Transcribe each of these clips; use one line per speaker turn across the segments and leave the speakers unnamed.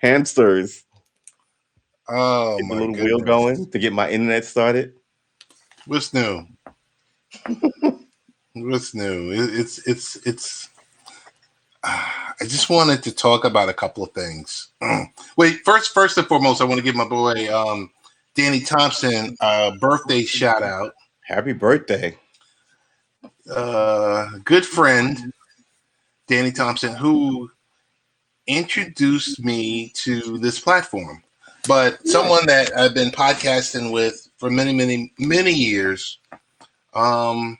Hamsters.
Oh
Get the
my
little wheel
goodness.
going to get my internet started.
What's new? What's new? It's. I just wanted to talk about a couple of things. Wait, first and foremost, I want to give my boy Danny Thompson a birthday shout out.
Happy birthday.
Good friend Danny Thompson, who introduced me to this platform, but someone that I've been podcasting with for many years. When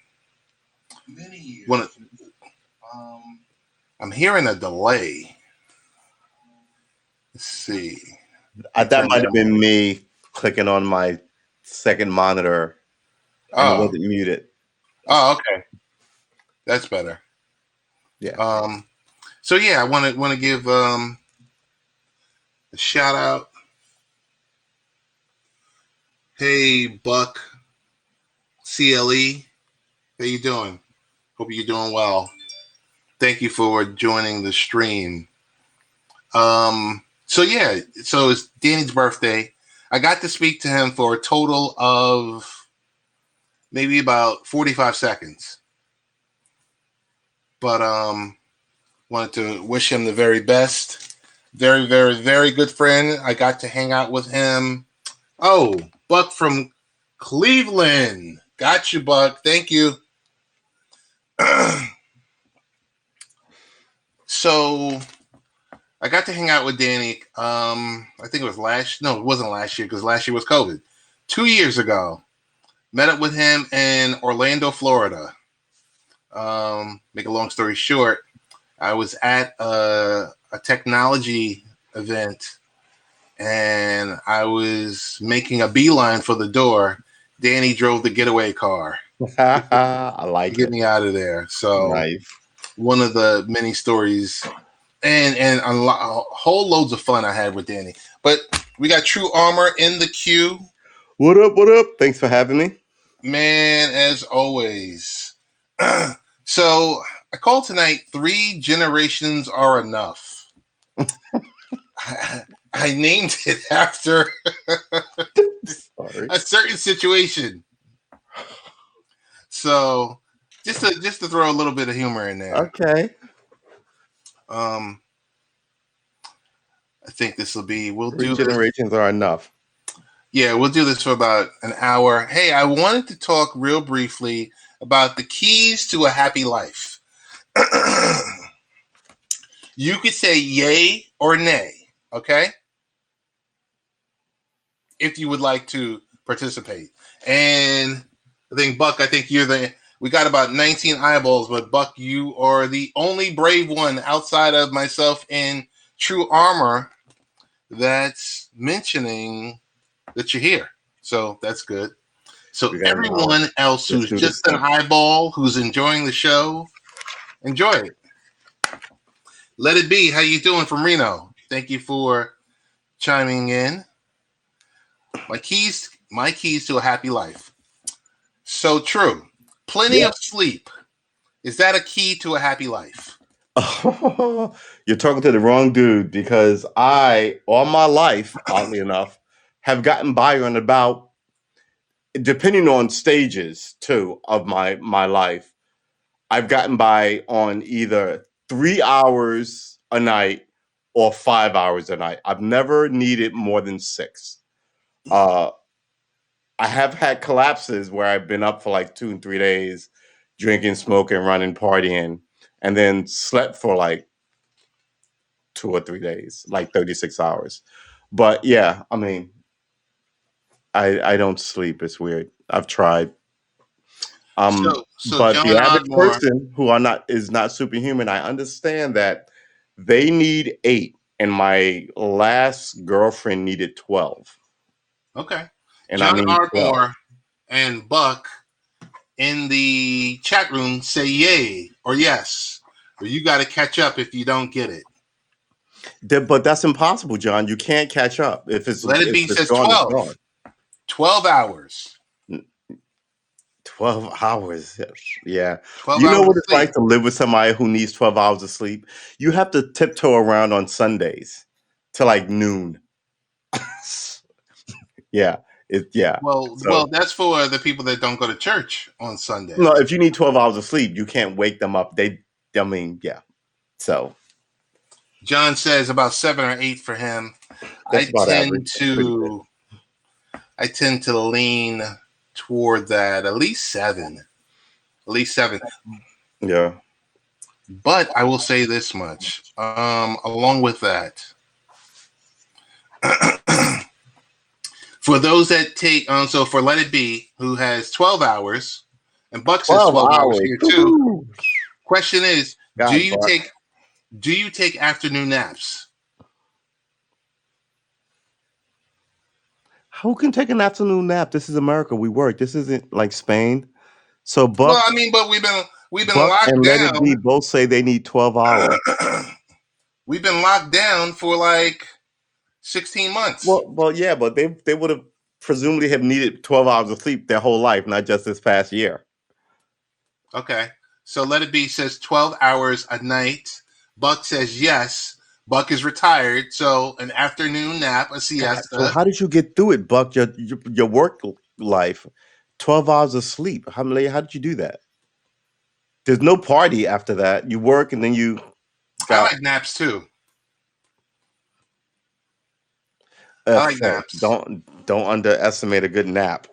I'm hearing a delay. Let's see.
That might have been me clicking on my second monitor and it wasn't muted.
Oh, okay. That's better.
Yeah.
So yeah, I want to give a shout out. Hey, Buck CLE, how you doing? Hope you're doing well. Thank you for joining the stream. So it's Danny's birthday. I got to speak to him for a total of maybe about 45 seconds. But wanted to wish him the very best. Very, very, very good friend. I got to hang out with him. Oh, Buck from Cleveland. Got you, Buck. Thank you. So I got to hang out with Danny. I think it was it wasn't last year because last year was COVID. 2 years ago, met up with him in Orlando, Florida. Make a long story short, I was at a technology event and I was making a beeline for the door. Danny drove the getaway car.
I like
get me out of there. So
nice.
One of the many stories and a whole loads of fun I had with Danny. But we got True Armor in the queue.
What up? What up? Thanks for having me.
Man, as always. So I called tonight 3 Generations Are Enough. I named it after a certain situation. So just to throw a little bit of humor in there.
Okay.
I think this will be. We'll
3
do
generations are enough.
Yeah, we'll do this for about an hour. Hey, I wanted to talk real briefly about the keys to a happy life. You could say yay or nay, okay? If you would like to participate. And I think, Buck, we got about 19 eyeballs, but Buck, you are the only brave one outside of myself and True Armor that's mentioning that you're here. So that's good. So everyone else who's just an eyeball, who's enjoying the show, enjoy it. Let it be. How you doing from Reno? Thank you for chiming in. My keys to a happy life. So true. Plenty of sleep. Is that a key to a happy life?
You're talking to the wrong dude because I, all my life, oddly enough, have gotten by on about, depending on stages too of my life, I've gotten by on either 3 hours a night or 5 hours a night. I've never needed more than 6. I have had collapses where I've been up for like 2 and 3 days, drinking, smoking, running, partying, and then slept for like 2 or 3 days, like 36 hours. But yeah, I mean, I don't sleep. It's weird. I've tried.
So
but
John
the average
Ardmore,
person who is not superhuman, I understand that they need 8, and my last girlfriend needed 12.
Okay.
And
John Ardmore and Buck in the chat room say yay or yes, or you got to catch up if you don't get it.
But that's impossible, John. You can't catch up. If it's
Let it be says
gone,
12. 12 hours.
12 hours. Yeah.
12
you know
hours
what it's like to live with somebody who needs 12 hours of sleep? You have to tiptoe around on Sundays. to like noon. Yeah,
Well,
So
that's for the people that don't go to church on Sunday.
no, if you need 12 hours of sleep, you can't wake them up. I mean, yeah. So
John says about 7 or 8 for him.
that's
I
about average.
tend
That's pretty good.
to I tend to lean toward that at least 7. At least 7.
Yeah.
But I will say this much. Along with that, for those that take so for Let It Be, who has 12 hours, and Buck says
12
12 hours
hours.
here too.
Woo-hoo.
Question is, do
God,
you
Buck.
take afternoon naps?
Who can take an afternoon nap? This is America. We work. This isn't like Spain. So
Well,
Buck,
I mean, but we've been
Buck
locked
and Let It Be
down.
both say they need 12 hours.
We've been locked down for like 16 months.
Well, yeah, but they would have presumably have needed 12 hours of sleep their whole life, not just this past year.
Okay. So Let It Be says 12 hours a night. Buck says yes. Buck is retired, so an afternoon nap, a
God,
siesta.
so how did you get through it, Buck? Your work life, 12 hours of sleep. How did you do that? There's no party after that. You work and then you
I
got
like naps too. I like naps.
don't underestimate a good nap.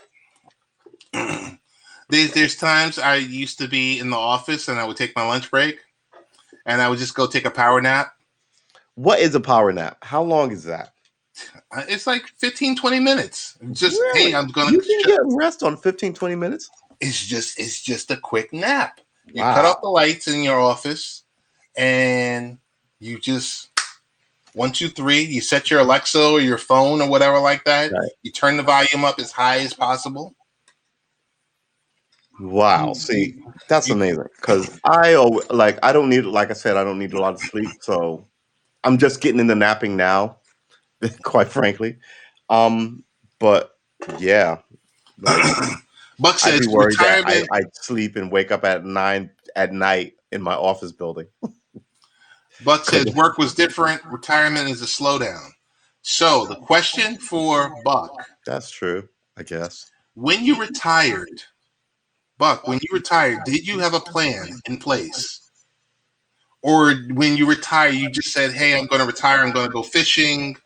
There's times I used to be in the office and I would take my lunch break and I would just go take a power nap.
What is a power nap? How long is that?
It's like 15, 20 minutes. Just, hey,
Really?
I'm going
You
to,
can get rest on 15, 20 minutes?
it's just a quick nap. You cut
Wow.
off the lights in your office and you just 1, 2, 3. You set your Alexa or your phone or whatever like that.
Right.
You turn the volume up as high as possible.
Wow. See, that's amazing. Because I don't need, like I said, I don't need a lot of sleep. So I'm just getting into napping now, quite frankly. But yeah, like
Buck
I'd
says
be worried that
retirement.
I'd sleep and wake up at 9 at night in my office building.
Buck says work was different. Retirement is a slowdown. So the question for Buck:
That's true, I guess.
when you retired, Buck, when you retired, did you have a plan in place? Or when you retire, you just said, hey, I'm going to retire. I'm going to go fishing.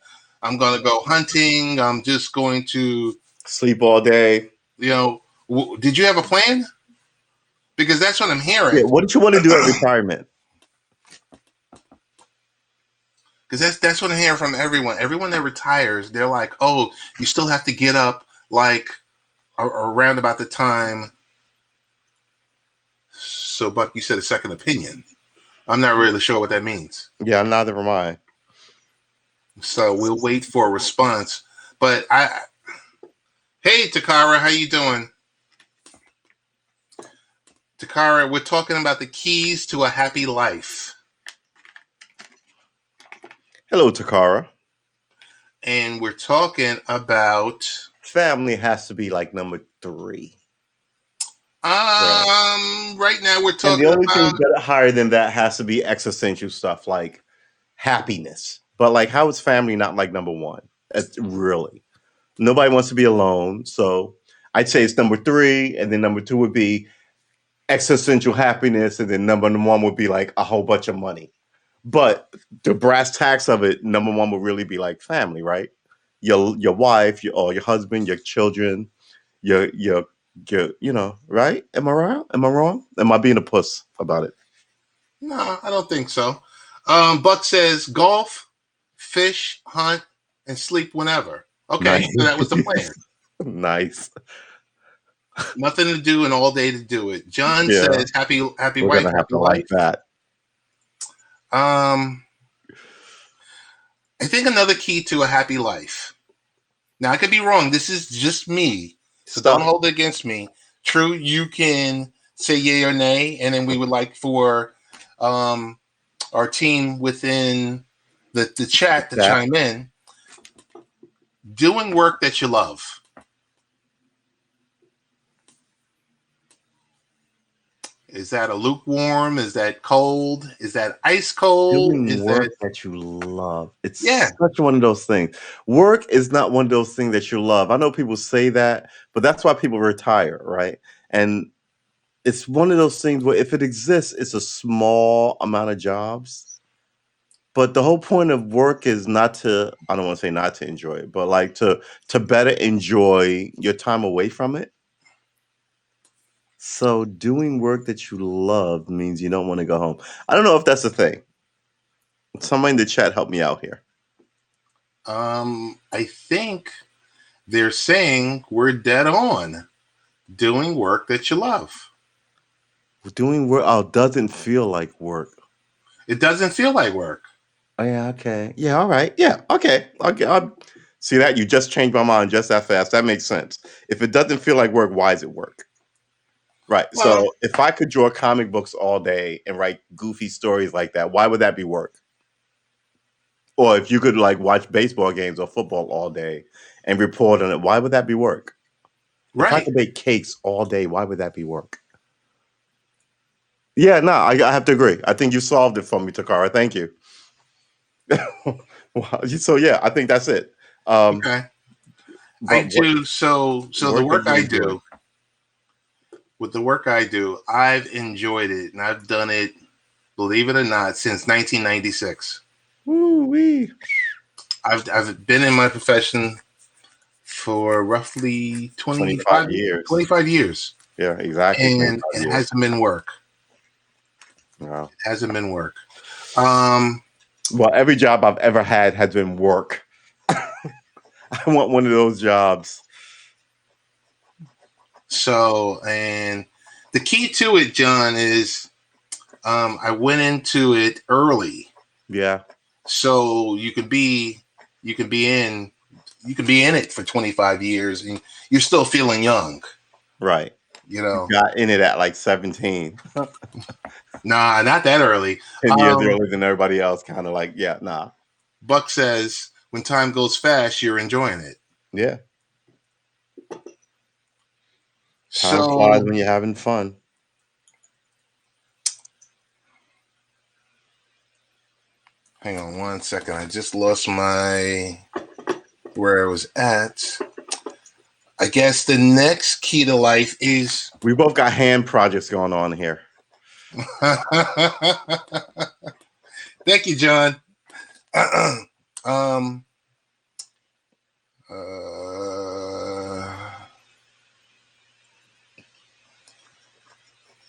I'm going to go hunting. I'm just going to,
Sleep all day.
did you have a plan? Because that's what I'm
Yeah,
hearing.
what did you want to do at retirement?
Because that's what I'm hearing from everyone. Everyone that retires, they're like, oh, you still have to get up like around about the time. So, Buck, you said a second opinion. I'm not really sure what that means.
Yeah, neither am I.
So we'll wait for a response. But hey, Takara, how you doing? Takara, we're talking about the keys to a happy life.
Hello, Takara.
And we're talking about
family has to be like number 3.
Right now we're talking
and the only
about
thing higher than that has to be existential stuff like happiness. But like, how is family not like number 1? It's really, nobody wants to be alone. So I'd say it's number 3, and then number 2 would be existential happiness, and then number 1 would be like a whole bunch of money. But the brass tacks of it, number 1 would really be like family, right? Your wife, your husband, your children, your right? Am I wrong? Am I being a puss about it?
No, I don't think so. Buck says golf, fish, hunt, and sleep whenever. Okay,
Nice.
so that was the plan.
Nice.
Nothing to do and all day to do it. John
Yeah.
says happy
We're
wife,
gonna have
happy
to
life.
like that.
I think another key to a happy life. Now I could be wrong. This is just me, so don't hold it against me. True, you can say yay or nay, and then we would like for our team within the chat to chime in. Doing work that you love. Is that a lukewarm? Is that cold? Is that ice cold?
Doing
Is
work
that
that you love. It's
yeah?
such one of those things. Work is not one of those things that you love. I know people say that, but that's why people retire, right? And it's one of those things where if it exists, it's a small amount of jobs. But the whole point of work is not to, I don't want to say not to enjoy it, but like to better enjoy your time away from it. So doing work that you love means you don't want to go home. I don't know if that's a thing. Somebody in the chat help me out here.
I think they're saying we're dead on. Doing work that you love.
Doing work doesn't feel like work.
It doesn't feel like work.
Oh, yeah, okay. Yeah, all right. Yeah, okay. I'll see that you just changed my mind just that fast. That makes sense. If it doesn't feel like work, why is it work? Right.
Well,
So if I could draw comic books all day and write goofy stories like that, why would that be work? Or if you could like watch baseball games or football all day and report on it, why would that be work? If I
right.
could bake cakes all day, why would that be work? Yeah, no, I have to agree. I think you solved it for me, Takara. Thank you. Wow. So yeah, I think that's it.
Okay. I
But what
do so the
work that
work
you
I
enjoy?
do with the work I do, I've enjoyed it and I've done it, believe it or not, since 1996.
Woo wee.
I've been in my profession for roughly
25 years.
25 years.
Yeah, exactly.
And
25
it
years.
hasn't been work.
Wow.
It hasn't been work.
Well, every job I've ever had has been work. I want one of those jobs.
So, and the key to it, John, is I went into it early.
Yeah.
So you could be in it for 25 years and you're still feeling young.
Right.
You know.
Got in it at like 17.
Nah, not that early.
10 years earlier than everybody else, kind of like, yeah, nah.
Buck says when time goes fast, you're enjoying it.
Yeah. Time
So
flies when you're having fun.
hang on one second. I just lost my where I was at. I guess the next key to life is
We both got hand projects going on here.
Thank you, John. The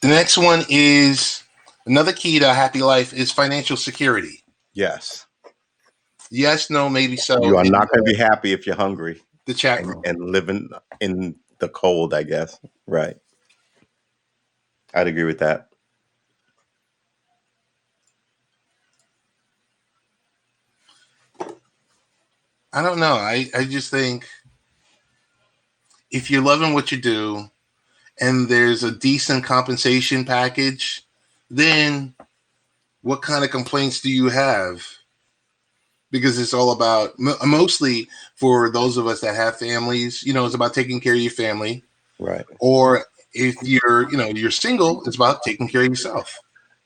next one is another key to a happy life is financial security.
Yes.
Yes, no, maybe so.
You are not going to be happy if you're hungry
The chat room.
and living in the cold, I guess. Right. I'd agree with that.
I don't know. I just think if you're loving what you do and there's a decent compensation package, then what kind of complaints do you have? Because it's all about, mostly for those of us that have families, it's about taking care of your family.
Right.
Or if you're single, it's about taking care of yourself.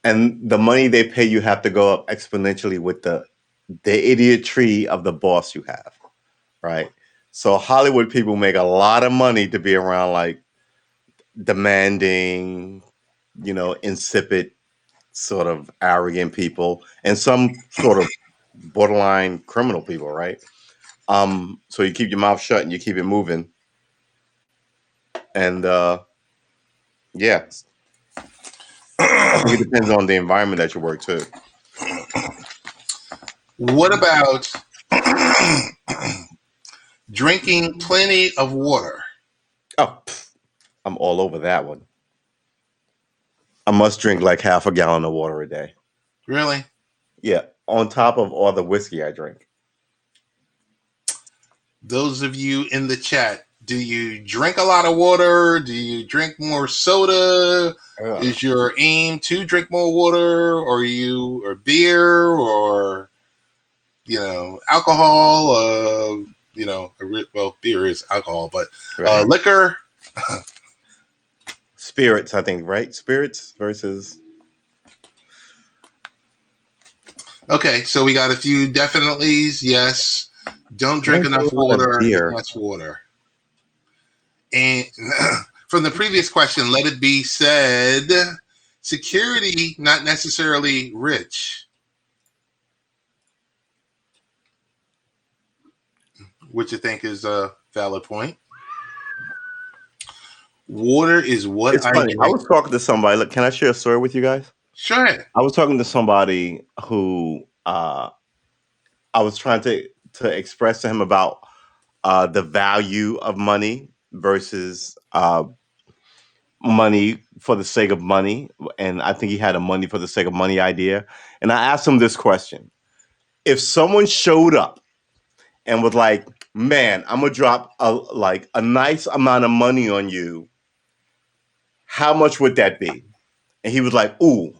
And the money they pay you have to go up exponentially with the idiotry of the boss you have. Right. So Hollywood people make a lot of money to be around like demanding, insipid, sort of arrogant people and some sort of borderline criminal people, right? So you keep your mouth shut and you keep it moving. And yeah. I think it depends on the environment that you work too.
What about drinking plenty of water?
Oh, I'm all over that one. I must drink like half a gallon of water a day.
Really?
Yeah, on top of all the whiskey I drink.
Those of you in the chat, do you drink a lot of water? Do you drink more soda?
Yeah.
Is your aim to drink more water, or beer, or alcohol? Well, beer is alcohol, but liquor.
spirits, I think, right? Spirits versus.
Okay, so we got a few definitelys. Yes. Don't drink enough water if that's water. And from the previous question, let it be said, security, not necessarily rich. Which I think is a valid point. Water is what
It's funny.
drink.
I was talking to somebody. Look, can I share a story with you guys?
Sure.
I was talking to somebody who I was trying to express to him about the value of money versus money for the sake of money. And I think he had a money for the sake of money idea. And I asked him this question. If someone showed up and was like, man, I'm going to drop a nice amount of money on you, how much would that be? And he was like, ooh,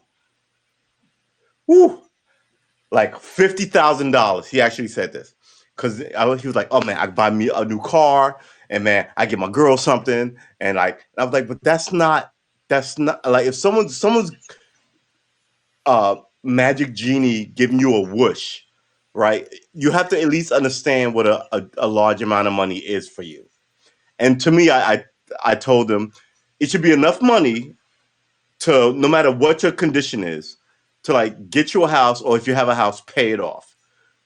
like $50,000. He actually said this because he was like, "Oh man, I buy me a new car, and man, I get my girl something." And I was like, "But that's not like if someone's magic genie giving you a whoosh, right? You have to at least understand what a large amount of money is for you." And to me, I told him it should be enough money to, no matter what your condition is, to like get you a house, or if you have a house, pay it off.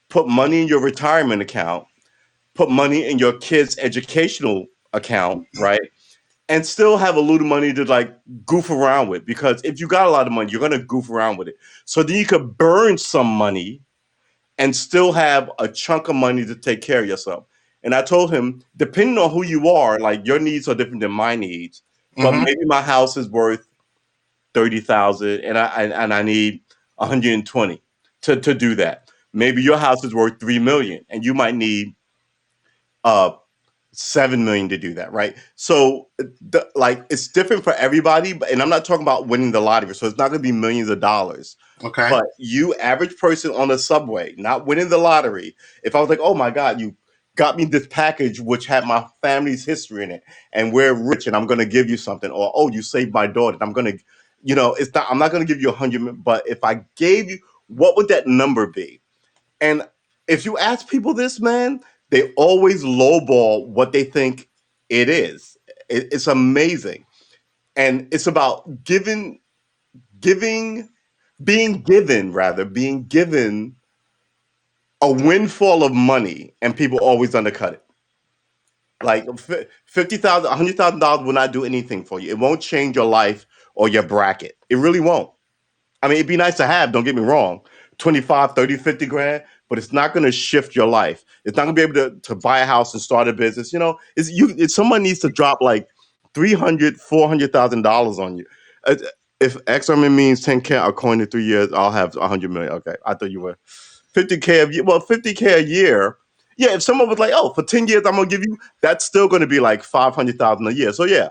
Put money in your retirement account, put money in your kids' educational account, right? And still have a little money to like goof around with. Because if you got a lot of money, you're gonna goof around with it. So then you could burn some money and still have a chunk of money to take care of yourself. And I told him, depending on who you are, like your needs are different than my needs. But maybe my house is worth 30,000 and I need 120 to do that. Maybe your house is worth 3 million and you might need 7 million to do that, right? So like it's different for everybody, and I'm not talking about winning the lottery, so it's not going to be millions of dollars.
Okay.
But you, average person on the subway, not winning the lottery, if I was like, oh my God, you got me this package which had my family's history in it, and we're rich, and I'm going to give you something, or oh, you saved my daughter, and I'm going to, it's not. I'm not going to give you 100, but if I gave you, what would that number be? And if you ask people this, man, they always lowball what they think it is. It's amazing, and it's about being given a windfall of money, and people always undercut it. Like $50,000, $100,000 will not do anything for you. It won't change your life or your bracket. It really won't. I mean, it'd be nice to have, don't get me wrong, 25, 30, 50 grand, but it's not going to shift your life. It's not going to be able to buy a house and start a business. If someone needs to drop like $300,000, $400,000 on you. If XRM means 10K a coin in 3 years, I'll have 100 million. Okay. I thought you were 50K a year. Well, 50K a year. Yeah. If someone was like, oh, for 10 years, I'm going to give you, that's still going to be like 500,000 a year. So yeah.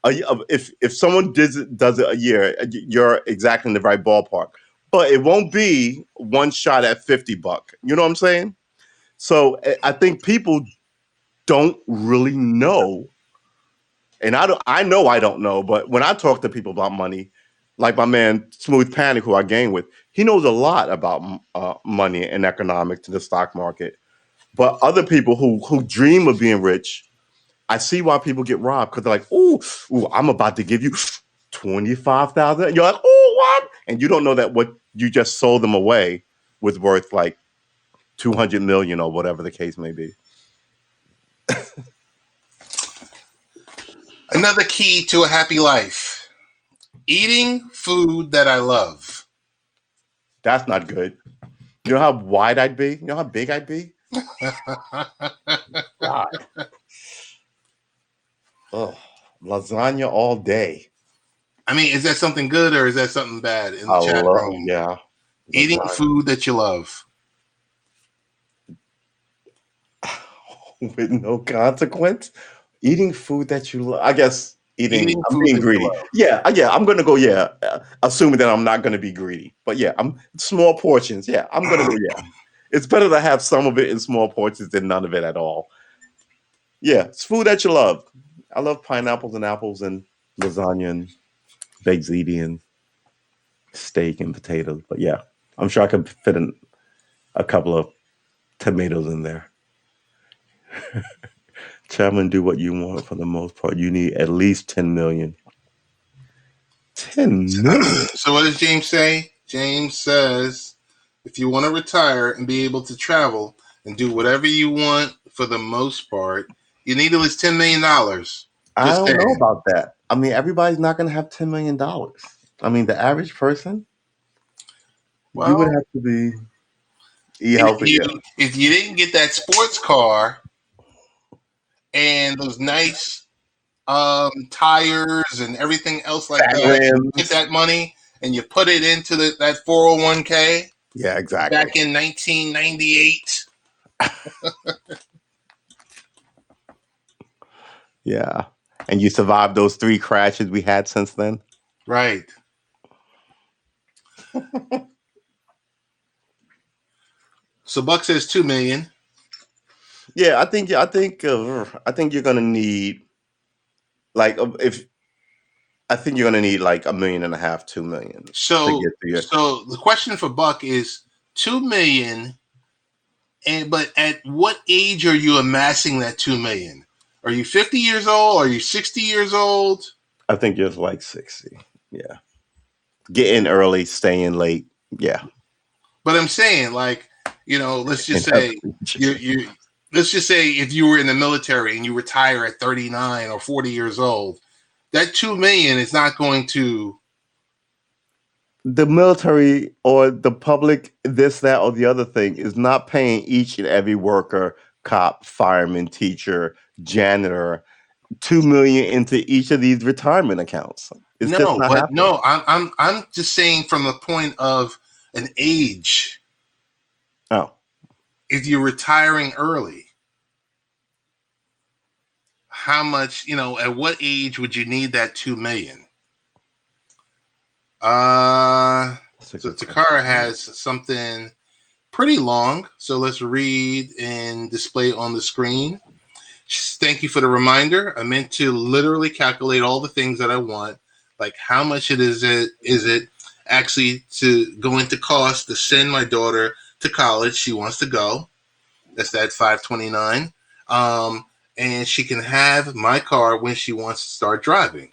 If someone does it a year, you're exactly in the right ballpark. But it won't be one shot at $50. You know what I'm saying? So I think people don't really know, and I know I don't know. But when I talk to people about money, like my man Smooth Panic, who I game with, he knows a lot about money and economics and the stock market. But other people who dream of being rich, I see why people get robbed, because they're like, ooh, I'm about to give you 25,000. You're like, oh, what? And you don't know that what you just sold them away was worth like 200 million or whatever the case may be.
Another key to a happy life: eating food that I love.
That's not good. You know how wide I'd be? You know how big I'd be? God. Oh, lasagna all day.
I mean, is that something good or is that something bad in the chat room?
Yeah.
Eating food that you love.
With no consequence? Eating food that you love. I guess I'm being greedy. Yeah, I'm going to go, assuming that I'm not going to be greedy. But yeah, I'm small portions. Yeah, I'm going to go, yeah. It's better to have some of it in small portions than none of it at all. Yeah, it's food that you love. I love pineapples and apples and lasagna and baked ziti and steak and potatoes. But yeah, I'm sure I could fit in a couple of tomatoes in there. Chapman, do what you want for the most part. You need at least 10 million. 10 million?
So what does James say? James says, if you want to retire and be able to travel and do whatever you want for the most part, you need at least $10 million.
I
Just
don't know
saying.
about that. I mean, everybody's not going to have $10 million. I mean, the average person, you would
Well,
have to be healthy. Yeah.
if you didn't get that sports car and those nice tires and everything else like
Fat
that, you get
rims.
that money and you put it into that 401k
Yeah, exactly.
back in 1998.
Yeah. And you survived those 3 crashes we had since then?
Right. So Buck says 2 million.
Yeah, I think you're gonna need like I think you're gonna need like $1.5 million, 2 million to
So
get to your.
so the question for Buck is 2 million, but at what age are you amassing that 2 million? Are you 50 years old? Are you 60 years old?
I think you're like 60. Yeah, get in early, stay in late. Yeah,
But I'm saying, like, let's just say let's just say if you were in the military and you retire at 39 or 40 years old, that 2 million is not going to.
The military or the public, this, that, or the other thing is not paying each and every worker, cop, fireman, teacher, janitor, 2 million into each of these retirement accounts. It's just
No,
not
but
happening.
no, I'm just saying from the point of an age.
Oh,
If you're retiring early, how much, at what age would you need that 2 million? So Takara has something pretty long, so let's read and display on the screen. Thank you for the reminder. I meant to literally calculate all the things that I want, like how much is it actually to go into cost to send my daughter to college. She wants to go. That's that 529. And she can have my car when she wants to start driving.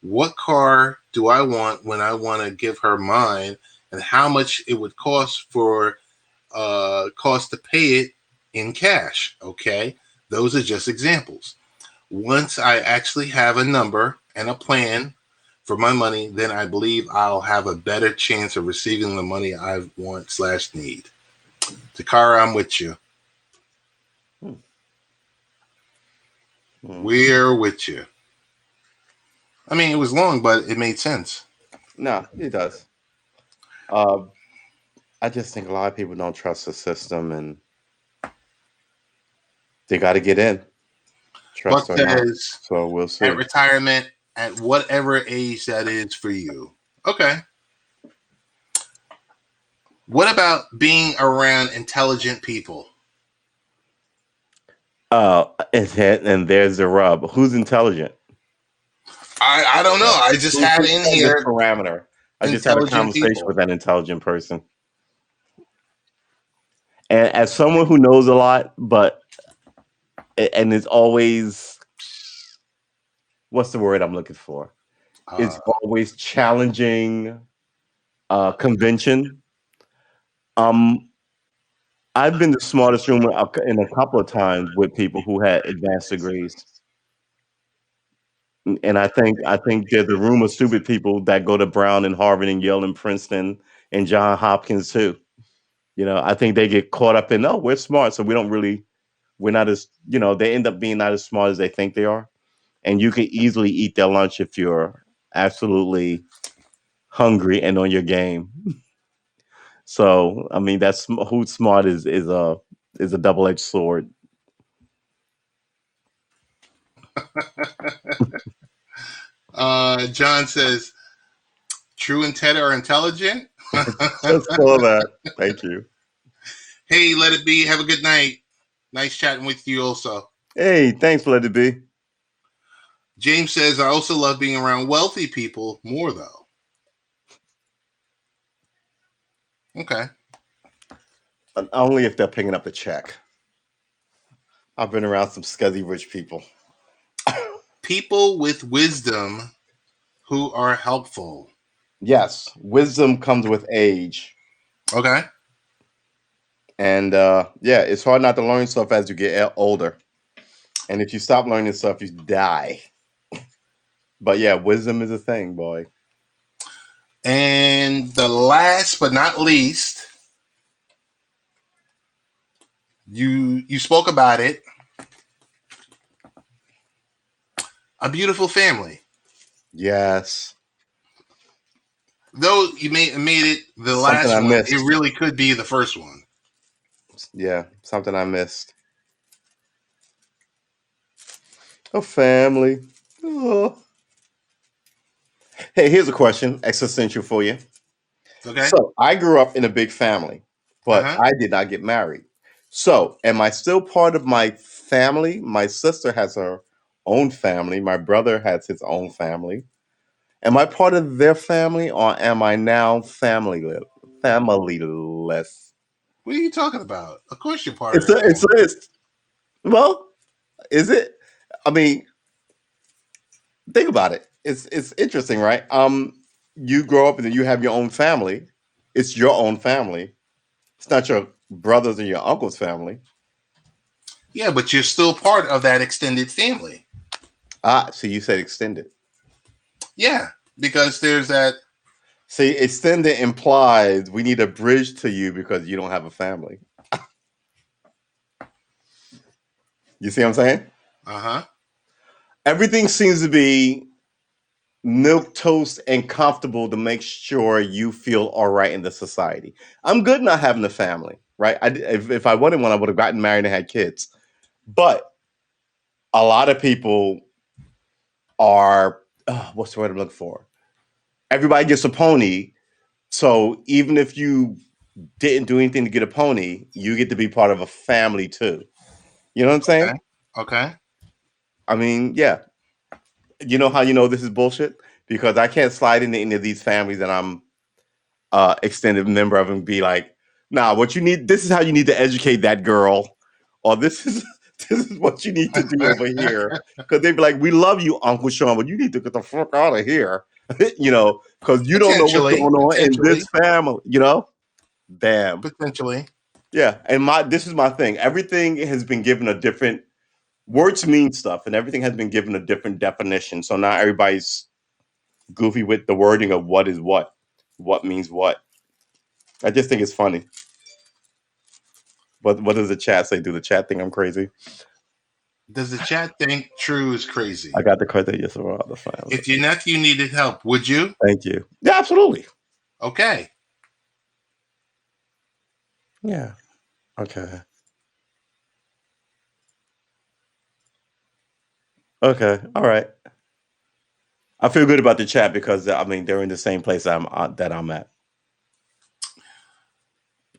What car do I want when I want to give her mine, and how much it would cost to pay it in cash? Okay, those are just examples. Once I actually have a number and a plan for my money, then I believe I'll have a better chance of receiving the money I want/need. Takara, I'm with you. We're with you. I mean, it was long, but it made sense.
No, it does. I just think a lot of people don't trust the system, and they got to get in. Trust
Buck
or not.
says,
So we'll see.
at retirement, at whatever age that is for you. Okay. What about being around intelligent people?
And there's the rub. Who's intelligent?
I don't know. I just had in here
parameter. I just had a conversation
people.
with an intelligent person. And as someone who knows a lot, and is always, what's the word I'm looking for? It's always challenging convention. I've been the smartest room in a couple of times with people who had advanced degrees. And I think there's a room of stupid people that go to Brown and Harvard and Yale and Princeton and Johns Hopkins too. I think they get caught up in, oh, we're smart, so we're not as, they end up being not as smart as they think they are. And you can easily eat their lunch if you're absolutely hungry and on your game. So, I mean, that's who's smart is a double-edged sword.
John says, True and Ted are intelligent.
Just saw that. Thank you.
Hey, let it be. Have a good night. Nice chatting with you also.
Hey, thanks, Let It Be.
James says, I also love being around wealthy people more, though. Okay.
But only if they're picking up the check. I've been around some scuzzy rich people.
People with wisdom who are helpful.
Yes, wisdom comes with age.
Okay.
And yeah, it's hard not to learn stuff as you get older. And if you stop learning stuff, you die. But yeah, wisdom is a thing, boy.
And the last but not least, you spoke about it. A beautiful family.
Yes.
Though you made it the
Something
last
I
one,
missed.
it really could be the first one.
Yeah, something I missed. A family. Oh. Hey, here's a question, existential for you.
Okay.
So I grew up in a big family, but
Uh-huh.
I did not get married. So am I still part of my family? My sister has her own family. My brother has his own family. Am I part of their family, or am I now familyless?
What are you talking about? Of course you're part of
It's
their
a, it's, a,
family.
it's well, is it? I mean, think about it. It's interesting, right? You grow up and then you have your own family. It's your own family. It's not your brothers and your uncle's family.
Yeah, but you're still part of that extended family.
Ah, so you said extended.
Yeah, because there's that.
See, extended implies we need a bridge to you because you don't have a family. You see what I'm saying?
Uh-huh.
Everything seems to be milk toast and comfortable to make sure you feel all right in the society. I'm good not having a family, right? If I wanted one, I would have gotten married and had kids. But a lot of people are, what's the word I'm looking for? Everybody gets a pony. So even if you didn't do anything to get a pony, you get to be part of a family too. You know what I'm saying?
Okay. Okay.
I mean, yeah. You know how you know this is bullshit? Because I can't slide into any of these families that I'm extended member of and be like, nah, what you need, this is how you need to educate that girl, or this is this is what you need to do over here. Because they'd be like, we love you, Uncle Sean, but you need to get the fuck out of here. You know, because you don't know what's going on in this family, you know? Damn.
Potentially.
Yeah. And this is my thing. Everything has been given a different words mean stuff, and everything has been given a different definition. So now everybody's goofy with the wording of what is what means what. I just think it's funny. What does the chat say? Do the chat think I'm crazy?
Does the chat think True is crazy?
I got the credit. Yes, or the file.
If your nephew needed help, would you?
Thank you. Yeah, absolutely.
Okay.
Yeah. Okay. Okay. All right. I feel good about the chat because I mean they're in the same place that I'm at.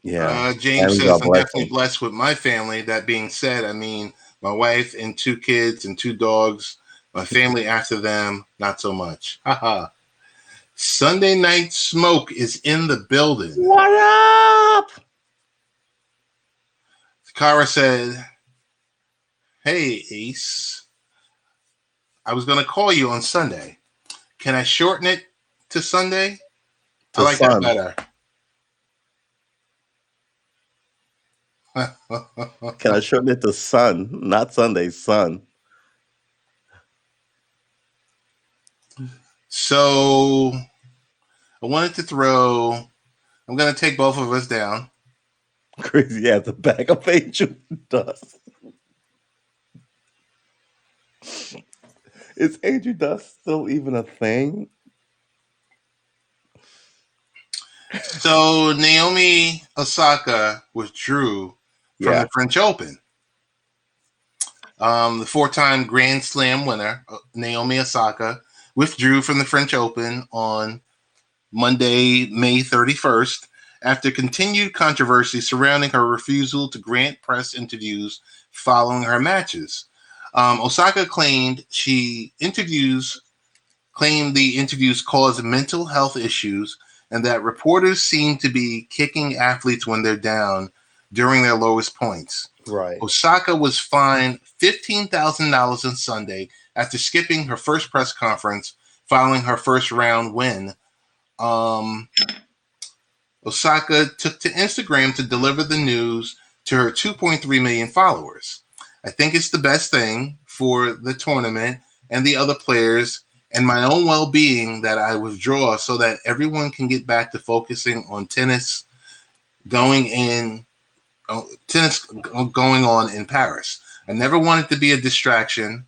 Yeah.
James
Families
says
are
I'm definitely
blessings.
blessed with my family. That being said, I mean my wife and 2 kids and 2 dogs. My family after them, not so much. Haha. Sunday Night Smoke is in the building.
What up?
Kara said, "Hey Ace, I was going to call you on Sunday. Can I shorten it to Sunday? I like that better."
Can I shorten it to Sun, not Sunday, Sun?
So I wanted to throw. I'm going to take both of us down.
Crazy as a bag of angel dust. Is angel dust still even a thing?
So Naomi Osaka withdrew from the French Open. The 4-time Grand Slam winner, Naomi Osaka, withdrew from the French Open on Monday, May 31st, after continued controversy surrounding her refusal to grant press interviews following her matches. Osaka claimed the interviews caused mental health issues and that reporters seem to be kicking athletes when they're down during their lowest points.
Right.
Osaka was fined $15,000 on Sunday after skipping her first press conference following her first round win. Um, Osaka took to Instagram to deliver the news to her 2.3 million followers. I think it's the best thing for the tournament and the other players and my own well-being that I withdraw so that everyone can get back to focusing on going in tennis going on in Paris. I never wanted to be a distraction,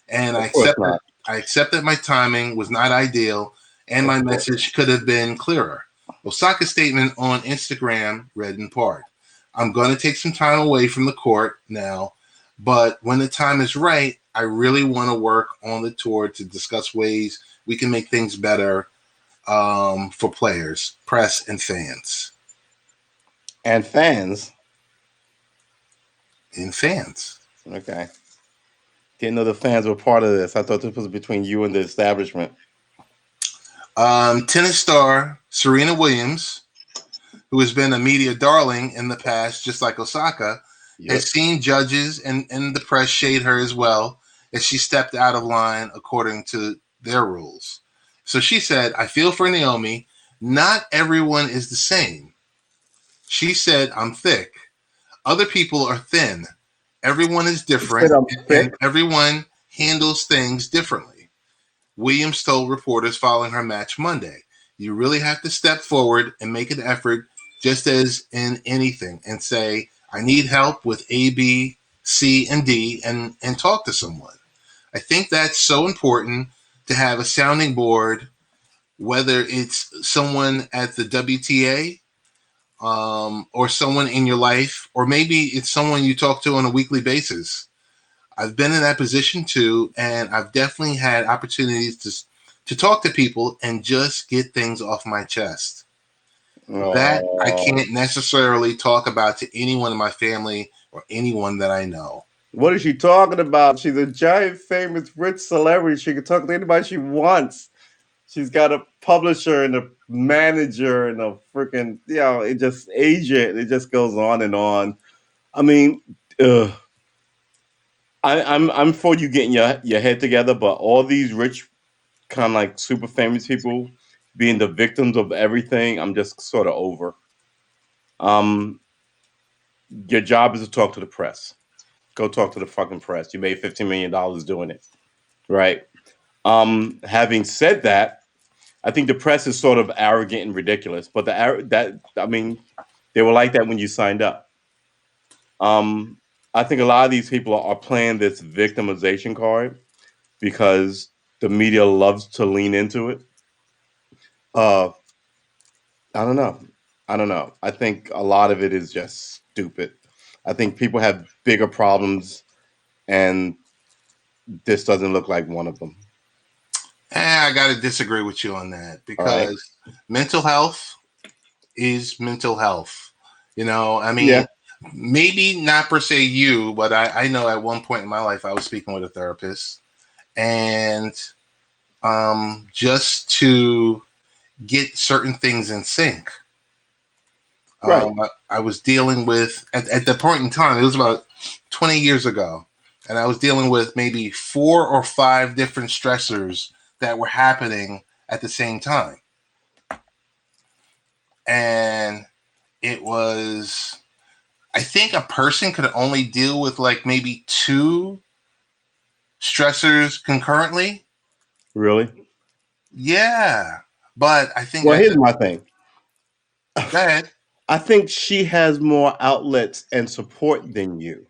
and
Of course not.
I accepted my timing was not ideal, and my message could have been clearer. Osaka's statement on Instagram read in part, "I'm going to take some time away from the court now, but when the time is right, I really want to work on the tour to discuss ways we can make things better for players, press, and fans."
And fans.
And fans.
Okay. Didn't know the fans were part of this. I thought this was between you and the establishment.
Tennis star Serena Williams, who has been a media darling in the past, just like Osaka, has seen judges and the press shade her as well as she stepped out of line according to their rules. So she said, "I feel for Naomi. Not everyone is the same." She said, "I'm thick. Other people are thin. Everyone is different, and everyone handles things differently." Williams told reporters following her match Monday, "You really have to step forward and make an effort, just as in anything, and say, I need help with A, B, C, and D, and talk to someone." I think that's so important to have a sounding board, whether it's someone at the WTA or someone in your life, or maybe it's someone you talk to on a weekly basis. I've been in that position too, and I've definitely had opportunities to talk to people and just get things off my chest. That I can't necessarily talk about to anyone in my family or anyone that I know.
What is she talking about? She's a giant, famous, rich celebrity. She can talk to anybody she wants. She's got a publisher and a manager and a freaking, it just agent. It just goes on and on. I mean, I'm for you getting your head together, but all these rich, kind of like super famous people being the victims of everything, I'm just sort of over. Your job is to talk to the press. Go talk to the fucking press. You made $15 million doing it, right? Having said that, I think the press is sort of arrogant and ridiculous, but they were like that when you signed up. I think a lot of these people are playing this victimization card because the media loves to lean into it. I don't know. I think a lot of it is just stupid. I think people have bigger problems, and this doesn't look like one of them.
I got to disagree with you on that because mental health is mental health. I mean, maybe not per se you, but I know at one point in my life I was speaking with a therapist, and just to get certain things in sync.
Right.
I was dealing with, at the point in time, it was about 20 years ago, and I was dealing with maybe 4 or 5 different stressors that were happening at the same time. And it was, I think a person could only deal with like maybe 2 stressors concurrently.
Really?
Yeah. But I think...
Well, here's my thing.
Go ahead.
I think she has more outlets and support than you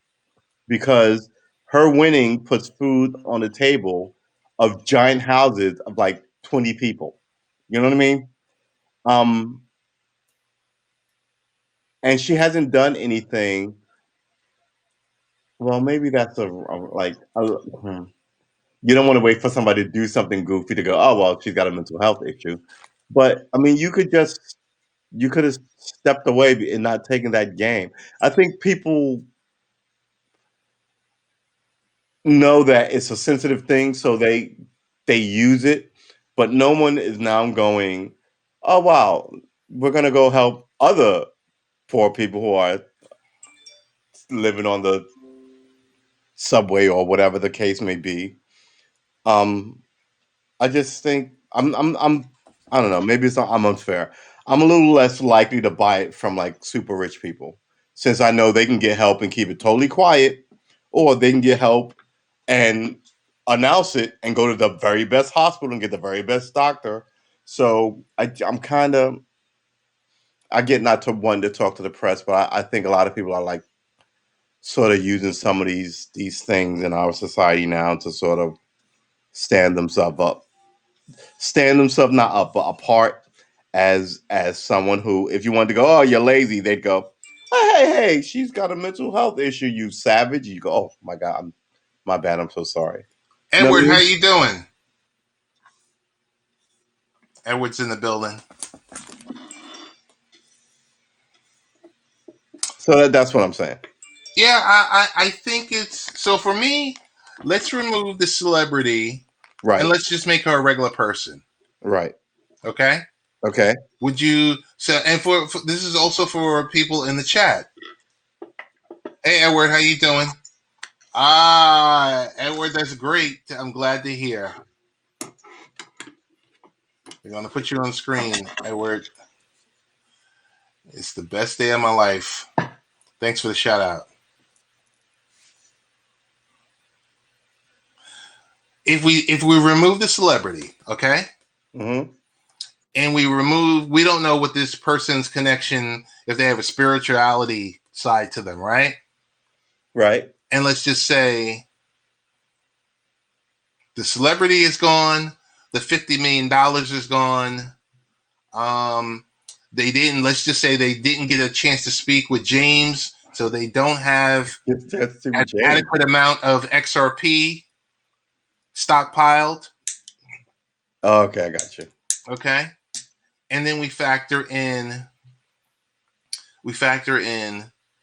because her winning puts food on the table of giant houses of like 20 people. You know what I mean? And she hasn't done anything. Well, maybe that's you don't want to wait for somebody to do something goofy to go, oh, well, she's got a mental health issue. But I mean, you could have stepped away and not taken that game. I think people know that it's a sensitive thing, so they use it, but no one is now going, oh wow, we're gonna go help other poor people who are living on the subway or whatever the case may be. Um, I just think I don't know. Maybe I'm unfair. I'm a little less likely to buy it from like super rich people since I know they can get help and keep it totally quiet, or they can get help and announce it and go to the very best hospital and get the very best doctor. So I'm kind of I get not to one to talk to the press, but I think a lot of people are like sort of using some of these things in our society now to sort of stand themselves up, stand themselves not up but apart as someone who, if you wanted to go, oh, you're lazy, they'd go, hey, she's got a mental health issue, you savage. You go, oh my god, my bad, I'm so sorry. You know what
Edward,
I
how
mean?
you doing? Edward's in the building.
So that's what I'm saying.
Yeah, I think it's so for me. Let's remove the celebrity and
Right,
let's just make her a regular person.
right,
Okay?
okay.
Would you so? And for this is also for people in the chat. Hey, Edward, how you doing? Edward, that's great. I'm glad to hear. We're gonna put you on screen, Edward. It's the best day of my life. Thanks for the shout out. If we remove the celebrity, okay,
Mm-hmm.
and we don't know what this person's connection, if they have a spirituality side to them, right?
Right.
And let's just say the celebrity is gone, the $50 million is gone. They didn't. Let's just say they didn't get a chance to speak with James, so they don't have
That's to be
an
James.
adequate amount of XRP stockpiled.
Oh, okay, I got you.
Okay, and then we factor in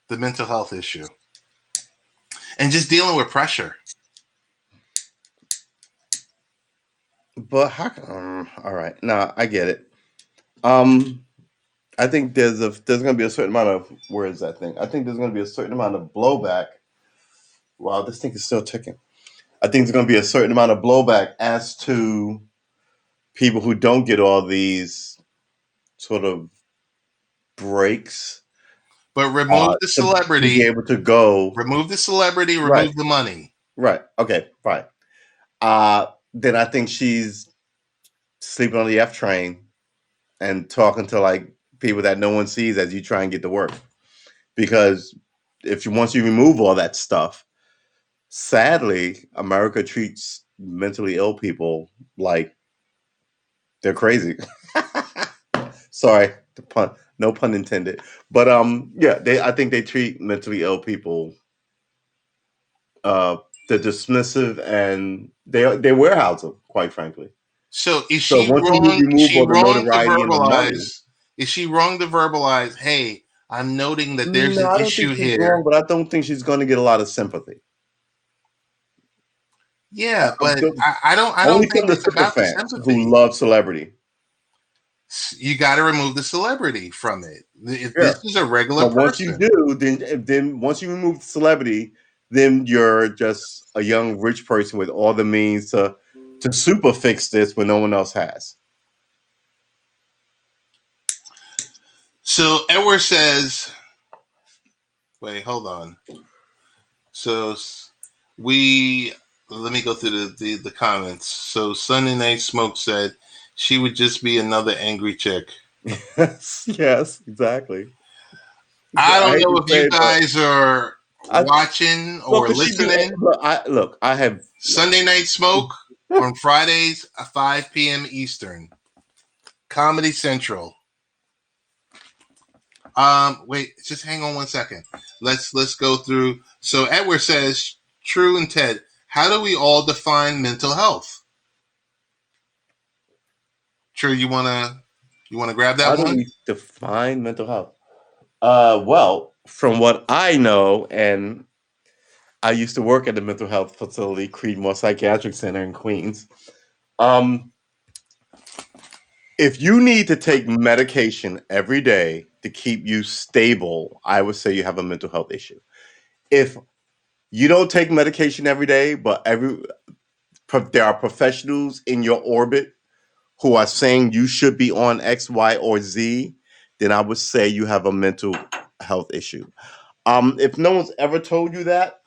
the mental health issue and just dealing with pressure.
But how all right. No, I get it. Um I think there's gonna be a certain amount of, where is that thing? I think there's gonna be a certain amount of blowback. Wow, this thing is still ticking. I think there's gonna be a certain amount of blowback as to people who don't get all these sort of breaks,
But remove the
to be
celebrity,
able to go.
remove the celebrity,
Right,
remove the money.
right. Okay, fine. Then I think she's sleeping on the F train and talking to like people that no one sees as you try and get to work. Because if you once you remove all that stuff, sadly, America treats mentally ill people like they're crazy. Sorry, the pun, no pun intended. But yeah, I think they treat mentally ill people uh they're dismissive, and they warehouse them, quite frankly.
So is
So
she
once you
wrong? Is
remove
she
all the
wrong to
notoriety and the money,
verbalize? Is she wrong to verbalize? Hey, I'm noting that there's
no,
an
I don't think
issue
she's wrong,
here.
but I don't think she's going to get a lot of sympathy.
Yeah, but I don't
Only
think
from the
it's
super
about the
fans who
sympathy.
love celebrity.
You got to remove the celebrity from it. If
Yeah.
this is a regular
But once you
person.
do, then once you remove the celebrity, then you're just a young rich person with all the means to super fix this when no one else has.
So Edward says, wait, hold on. So we let me go through the comments. So Sunday Night Smoke said she would just be another angry chick.
Yes, exactly.
I
I
don't
hate
know
to
if
say
you
it, but
guys are
I
watching
well,
or
could she be?
listening.
Look, I have
Sunday Night Smoke on Fridays at 5 p.m. Eastern. Comedy Central. Wait, just hang on 1 second. Let's go through. So Edward says, True and Ted, how do we all define mental health? True, you wanna grab
how
that
do
one?
we define mental health? Well, from what I know, and I used to work at the mental health facility, Creedmoor Psychiatric Center in Queens. Um, if you need to take medication every day to keep you stable, I would say you have a mental health issue. If you don't take medication every day, but there are professionals in your orbit who are saying you should be on X, Y, or Z, then I would say you have a mental health issue. If no one's ever told you that,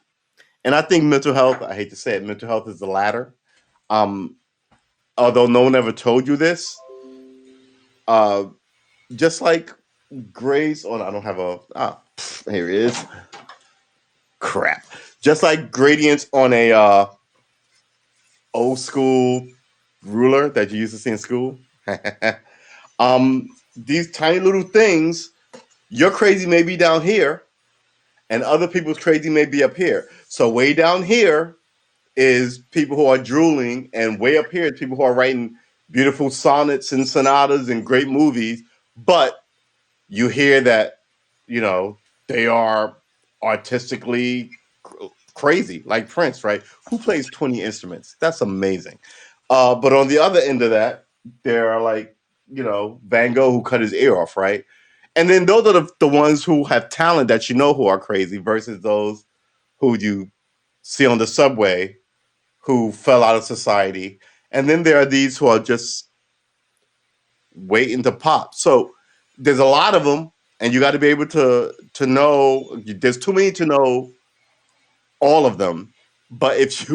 and I think mental health, I hate to say it, mental health is the latter. Um, Although no one ever told you this, uh, just like grades on, I don't have here it is. Crap. Just like gradients on a old school ruler that you used to see in school. These tiny little things, your crazy may be down here, and other people's crazy may be up here. So way down here is people who are drooling, and way up here is people who are writing beautiful sonnets and sonatas and great movies. But you hear that, they are artistically crazy, like Prince, right? Who plays 20 instruments? That's amazing. But on the other end of that, there are like, Van Gogh who cut his ear off, right? And then those are the ones who have talent that who are crazy versus those who you see on the subway who fell out of society. And then there are these who are just waiting to pop. So there's a lot of them, and you got to be able to know. There's too many to know all of them. But if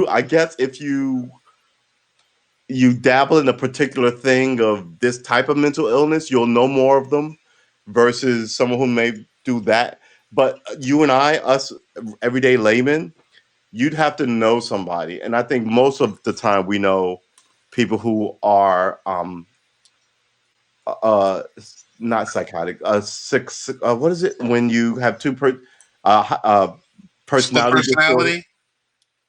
you dabble in a particular thing of this type of mental illness, you'll know more of them versus someone who may do that. But you and us everyday laymen, you'd have to know somebody. And I think most of the time we know people who are not psychotic, sick, what is it when you have
Split
personality disorder?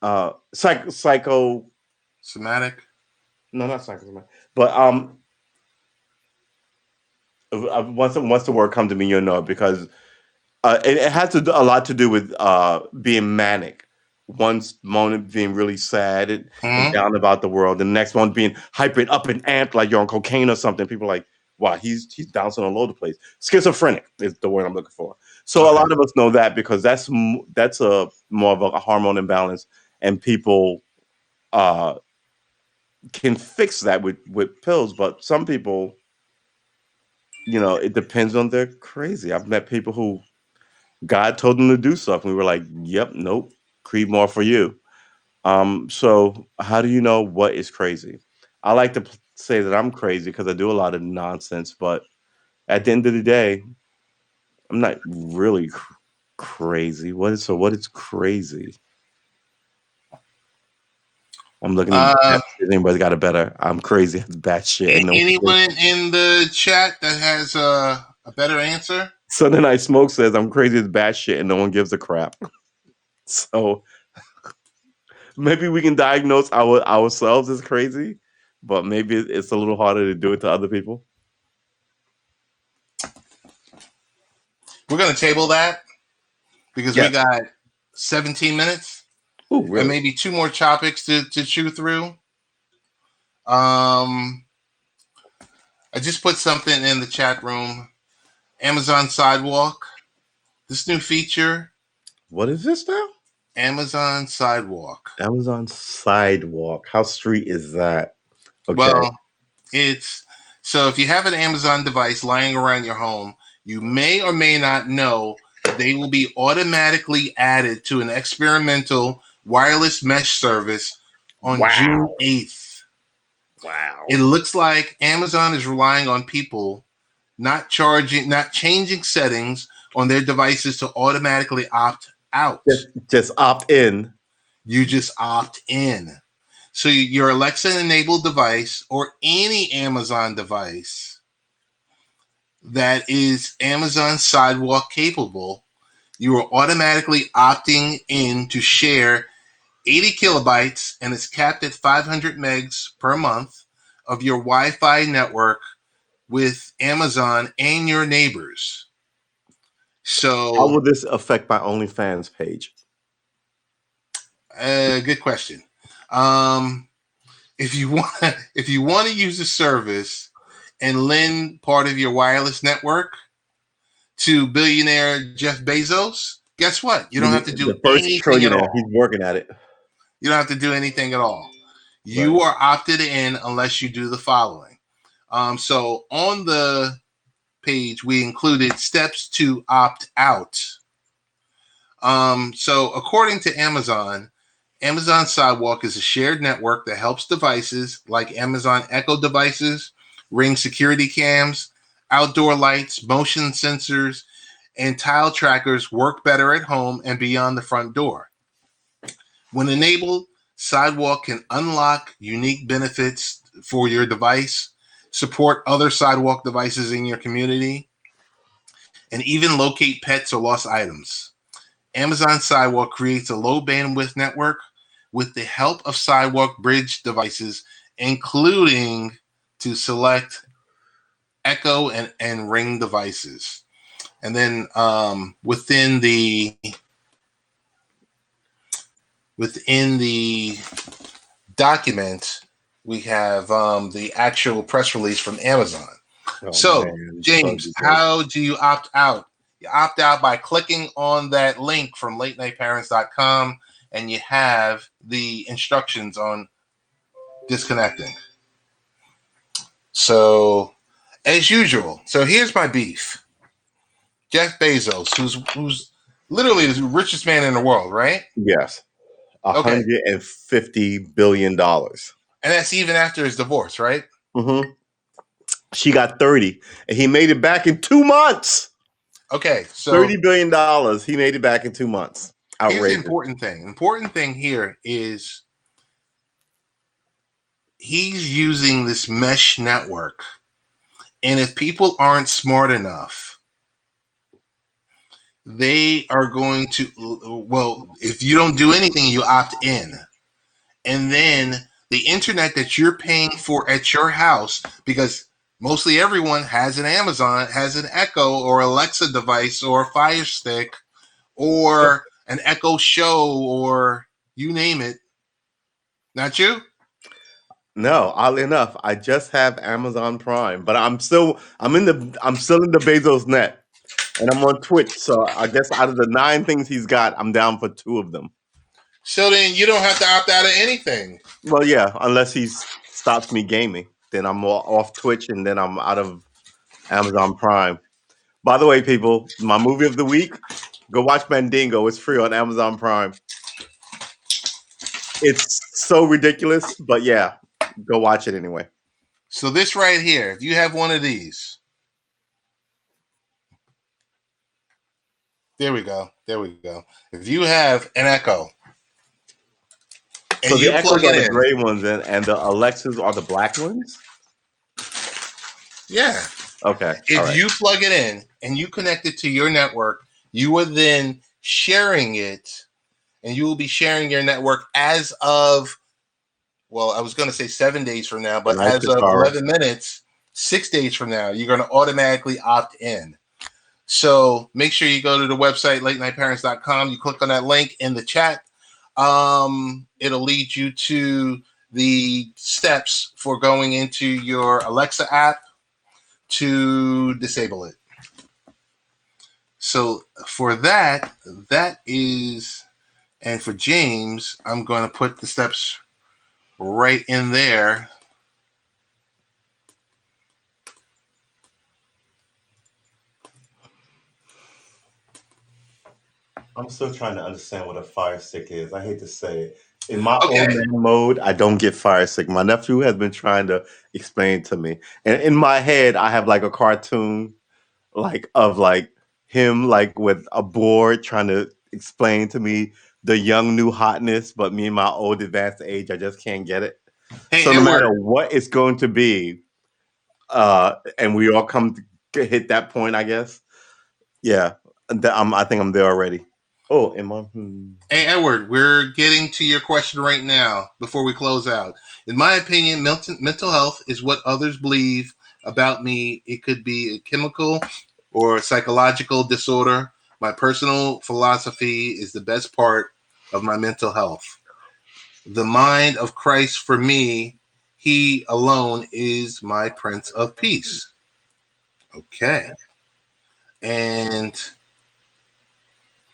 personality,
Psycho.
somatic.
No, not psychosomatic. But once the word comes to me, you'll know it because it has a lot to do with being manic. One moment being really sad and
Mhm.
down about the world, the next one being hyper up and amped like you're on cocaine or something. People are like, wow, he's bouncing all over the place. Schizophrenic is the word I'm looking for. So a
Okay.
lot of us know that because that's a more of a hormone imbalance, and people uh, can fix that with pills. But some people, it depends on they're crazy. I've met people who God told them to do stuff, and we were like, "Yep, nope, Creed more for you." So how do you know what is crazy? I like to say that I'm crazy because I do a lot of nonsense, but at the end of the day, I'm not really crazy. What is crazy? I'm looking at
Uh,
if anybody's got a better. I'm crazy. It's batshit, and no.
anyone in the chat that has a better answer?
Sunday Night Smoke says I'm crazy as batshit, and no one gives a crap. So maybe we can diagnose ourselves as crazy, but maybe it's a little harder to do it to other people.
We're going to table that because we got 17 minutes
Ooh, really?
and maybe 2 more topics to chew through. I just put something in the chat room. Amazon Sidewalk. This new feature.
What is this now?
Amazon Sidewalk.
Amazon Sidewalk. How street is that? Okay.
Well, so if you have an Amazon device lying around your home, you may or may not know that they will be automatically added to an experimental wireless mesh service on June 8th.
Wow.
It looks like Amazon is relying on people not changing settings on their devices to automatically opt out.
Just opt in.
You just opt in. So your Alexa-enabled device or any Amazon device that is Amazon Sidewalk capable, you are automatically opting in to share 80 kilobytes, and it's capped at 500 megs per month of your Wi-Fi network with Amazon and your neighbors. So
how will this affect my OnlyFans page?
Good question. If you want to use the service and lend part of your wireless network to billionaire Jeff Bezos, guess what? You don't have to do
The first
anything at
trillionaire,
all.
he's working at it.
You don't have to do anything at all. You
Right.
are opted in unless you do the following. So on the page, we included steps to opt out. So according to Amazon Sidewalk is a shared network that helps devices like Amazon Echo devices, Ring security cams, outdoor lights, motion sensors, and tile trackers work better at home and beyond the front door. When enabled, Sidewalk can unlock unique benefits for your device, support other Sidewalk devices in your community, and even locate pets or lost items. Amazon Sidewalk creates a low bandwidth network with the help of Sidewalk bridge devices, including to select Echo and Ring devices. And then within the document, we have the actual press release from Amazon.
Oh,
So,
man.
James, how do you opt out? You opt out by clicking on that link from latenightparents.com, and you have the instructions on disconnecting. So, as usual, so here's my beef. Jeff Bezos, who's literally the richest man in the world, right?
Yes.
Okay.
$150 billion.
And that's even after his divorce, right?
Mm-hmm. She got 30, and he made it back in 2 months.
Okay, so
$30 billion. He made it back in 2 months. Outrageous.
Here's the important thing. Important thing here is he's using this mesh network. And if people aren't smart enough, they are going to, well, if you don't do anything, you opt in. And then the internet that you're paying for at your house, because mostly everyone has an Amazon, has an Echo or Alexa device or a Fire Stick or an Echo Show or you name it. Not you?
No, oddly enough, I just have Amazon Prime, but I'm still in the Bezos net, and I'm on Twitch. So I guess out of the 9 things he's got, I'm down for 2 of them.
So then you don't have to opt out of anything.
Well, yeah, unless he stops me gaming, then I'm off Twitch, and then I'm out of Amazon Prime. By the way, people, my movie of the week, go watch Mandingo. It's free on Amazon Prime. It's so ridiculous, but yeah, go watch it anyway.
So this right here, if you have one of these, there we go. If you have an Echo, and
So
you
the Echoes
plug
are
it
the
in,
gray ones, and the Alexas are the black ones?
yeah.
Okay.
If you plug it in and you connect it to your network, you are then sharing it, and you will be sharing your network as of, well, I was going to say 7 days from now, but as of 11 minutes, 6 days from now, you're going to automatically opt in. So make sure you go to the website, latenightparents.com. You click on that link in the chat. It'll lead you to the steps for going into your Alexa app to disable it. So for that is, and for James, I'm going to put the steps right in there.
I'm still trying to understand what a Fire Stick is. I hate to say it. In my old man mode, I don't get Fire Stick. My nephew has been trying to explain to me. And in my head, I have like a cartoon of him with a board trying to explain to me the young new hotness, but me in my old advanced age, I just can't get it.
Hey,
so no matter what it's going to be, and we all come to hit that point, I guess. Yeah, I think I'm there already. Oh,
Hey, Edward, we're getting to your question right now before we close out. In my opinion, mental health is what others believe about me. It could be a chemical or psychological disorder. My personal philosophy is the best part of my mental health. the mind of Christ for me. He alone is my Prince of Peace. Okay. And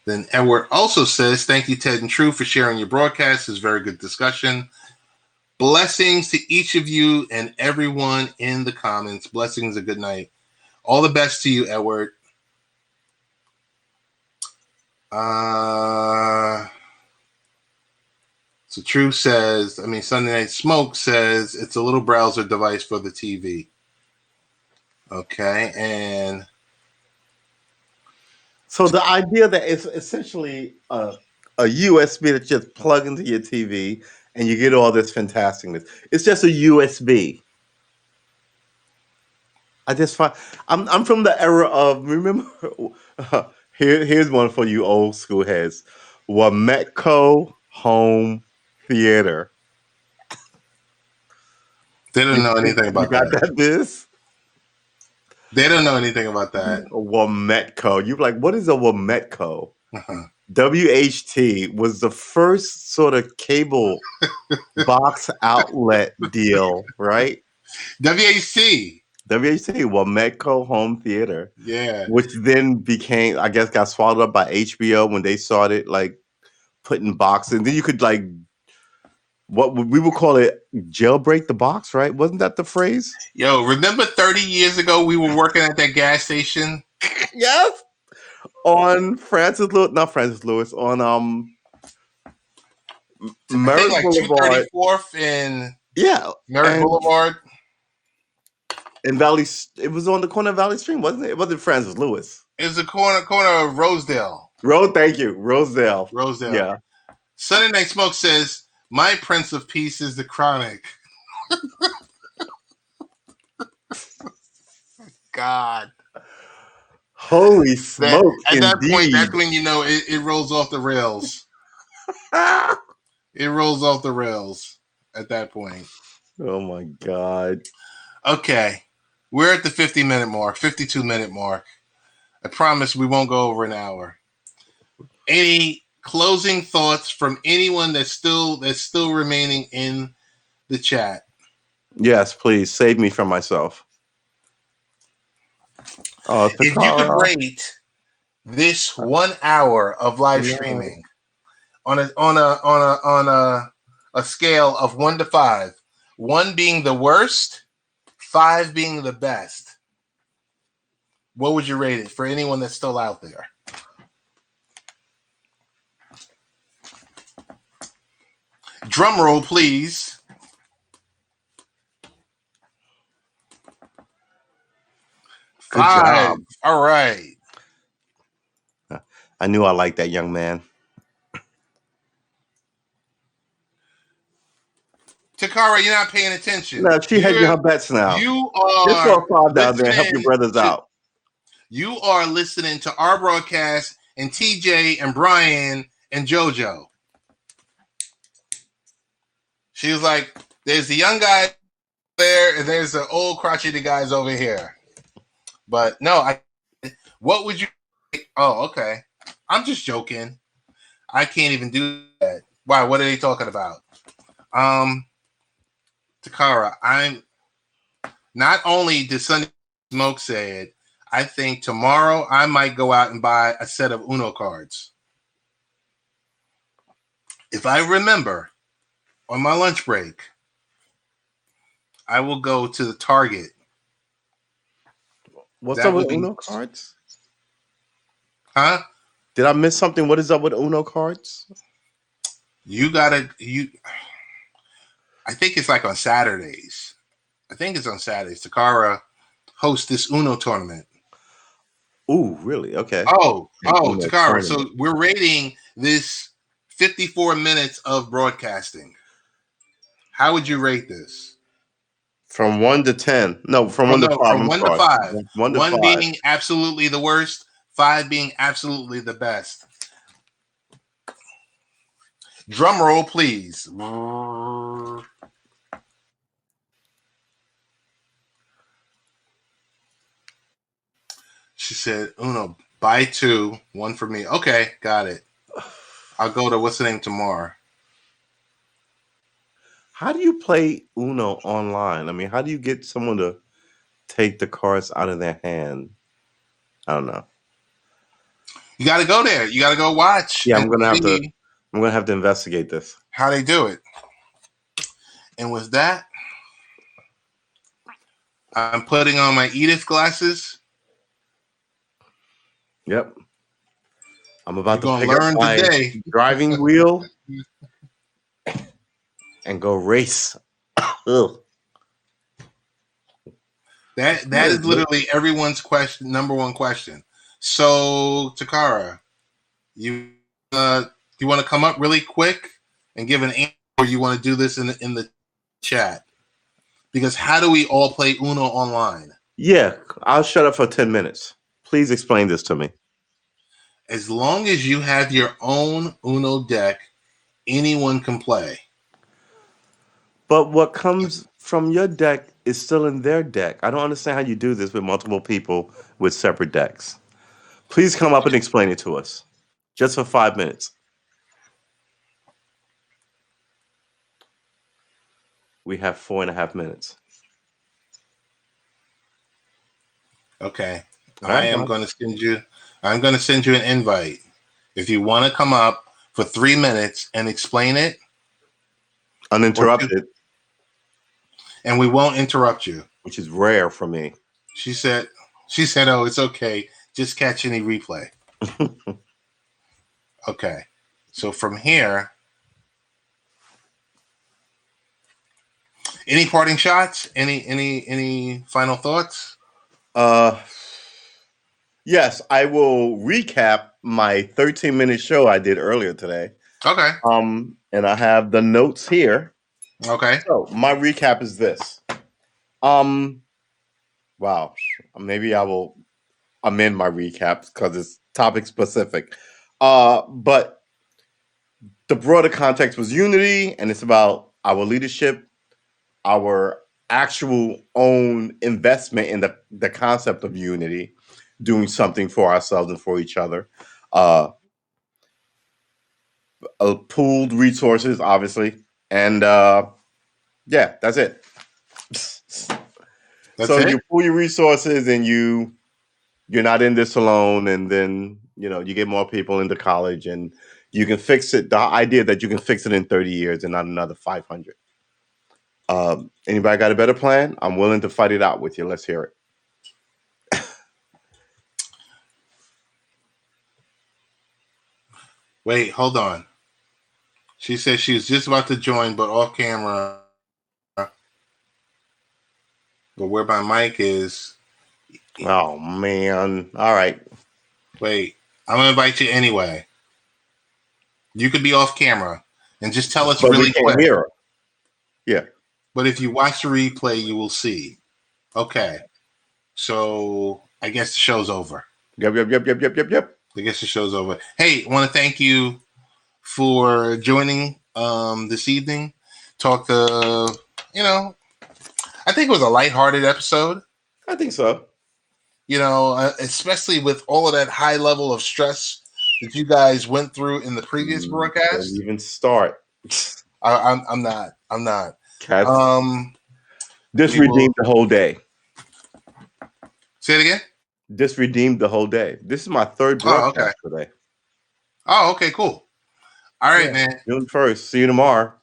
then Edward also says, thank you, Ted and True, for sharing your broadcast. It's very good discussion. Blessings to each of you and everyone in the comments. Blessings, a good night. All the best to you, Edward. So True says, Sunday Night Smoke says it's a little browser device for the TV. Okay, and
so the idea that it's essentially a USB that you just plug into your TV and you get all this fantasticness. It's just a USB. I just find I'm from the era of, remember, here's one for you old school heads. Wametco home theater.
They don't know anything about
that. You got that, Biz?
They don't know anything about that.
Wametco. You're like, what is a Wametco? WHT was the first sort of cable box outlet deal, right?
WHT,
Wametco Home Theater.
Yeah.
Which then became, I guess, got swallowed up by HBO when they started like putting boxes. And then you could like, what we would call it, jailbreak the box, right? Wasn't that the phrase?
Yo, remember 30 years ago we were working at that gas station?
Yes. On not Francis Lewis, on Merritt
like
Boulevard.
234th and
Merritt
Boulevard.
In Valley, it was on the corner of Valley Stream, wasn't it? It wasn't Francis Lewis.
It was the corner of Rosedale.
Thank you. Rosedale.
Yeah. Sunday Night Smoke says, my Prince of Peace is the Chronic. God.
Holy smoke.
At that point, that's when you know it rolls off the rails. It rolls off the rails at that point.
Oh my God.
Okay. We're at the 52-minute mark. I promise we won't go over an hour. Any closing thoughts from anyone that's still remaining in the chat?
Yes, please save me from myself.
If you could rate this 1 hour of live streaming on a scale of 1 to 5, 1 being the worst, 5 being the best, what would you rate it for anyone that's still out there? Drum roll, please.
Good
5.
job.
All right.
I knew I liked that young man.
Takara, you're not paying attention.
No, she hedging her bets now.
You are
just throw 5 down there and help your brothers out.
You are listening to our broadcast and TJ and Brian and JoJo. She was like, there's the young guy there and there's the old crotchety guys over here. But no, what would you? Oh, okay. I'm just joking. I can't even do that. Why? What are they talking about? Takara, I'm not only did Sunday Smoke say it, I think tomorrow I might go out and buy a set of Uno cards. If I remember on my lunch break, I will go to the Target.
What's up with Uno cards?
Huh?
Did I miss something? What is up with Uno cards?
I think it's like on Saturdays. Takara hosts this Uno tournament.
Ooh, really? Okay.
Oh, Takara. So we're rating this 54 minutes of broadcasting. How would you rate this?
From 1 to 10. No, from 1 to 5.
From 1 to 5.
1 to 5.
1 being absolutely the worst, 5 being absolutely the best. Drum roll, please. She said, Uno, buy 2, 1 for me. Okay, got it. I'll go to what's the name tomorrow.
How do you play Uno online? I mean, how do you get someone to take the cards out of their hand? I don't know.
You got to go there. You got to go watch
Yeah,
and
I'm gonna have to.
see
I'm gonna have to investigate this.
how they do it. And with that, I'm putting on my Edith glasses.
Yep. I'm
You're
about to
going to
pick up
learn
my
today.
driving wheel and go race. Ugh.
That is literally everyone's question, number one question. So, Takara, you want to come up really quick and give an answer, or you want to do this in the chat? Because how do we all play Uno online?
Yeah, I'll shut up for 10 minutes. Please explain this to me.
As long as you have your own Uno deck, anyone can play.
But what comes from your deck is still in their deck. I don't understand how you do this with multiple people with separate decks. Please come up and explain it to us. Just for 5 minutes. We have 4.5 minutes.
Okay.
All right,
I'm going to send you an invite. If you want to come up for 3 minutes and explain it
uninterrupted,
and we won't interrupt you.
Which is rare for me.
She said, "Oh, it's okay. Just catch any replay." Okay. So from here, any parting shots? Any final thoughts?
Yes, I will recap my 13-minute show I did earlier today.
Okay.
And I have the notes here.
Okay.
So my recap is this. Wow. Maybe I will amend my recaps because it's topic specific. But the broader context was unity, and it's about our leadership, our actual own investment in the concept of unity, doing something for ourselves and for each other. Pooled resources, obviously. And yeah, that's it. You pool your resources and you're not in this alone, and then you get more people into college and you can fix it. The idea that you can fix it in 30 years and not another 500. Anybody got a better plan? I'm willing to fight it out with you. Let's hear it.
Wait, hold on. She said she was just about to join, but off camera. But where my mic is.
Oh, man. All right.
Wait, I'm going to invite you anyway. You could be off camera and just tell us really quick.
Hear her. Yeah.
But if you watch the replay, you will see. Okay. So I guess the show's over.
Yep.
I guess the show's over. Hey, I want to thank you for joining this evening. Talk to, I think it was a lighthearted episode.
I think so.
Especially with all of that high level of stress that you guys went through in the previous broadcast.
Don't even start.
I'm not.
This redeemed the whole day.
Say it again.
This redeemed the whole day. This is my third broadcast today.
Oh, okay, cool. All right, man.
June 1st. See you tomorrow.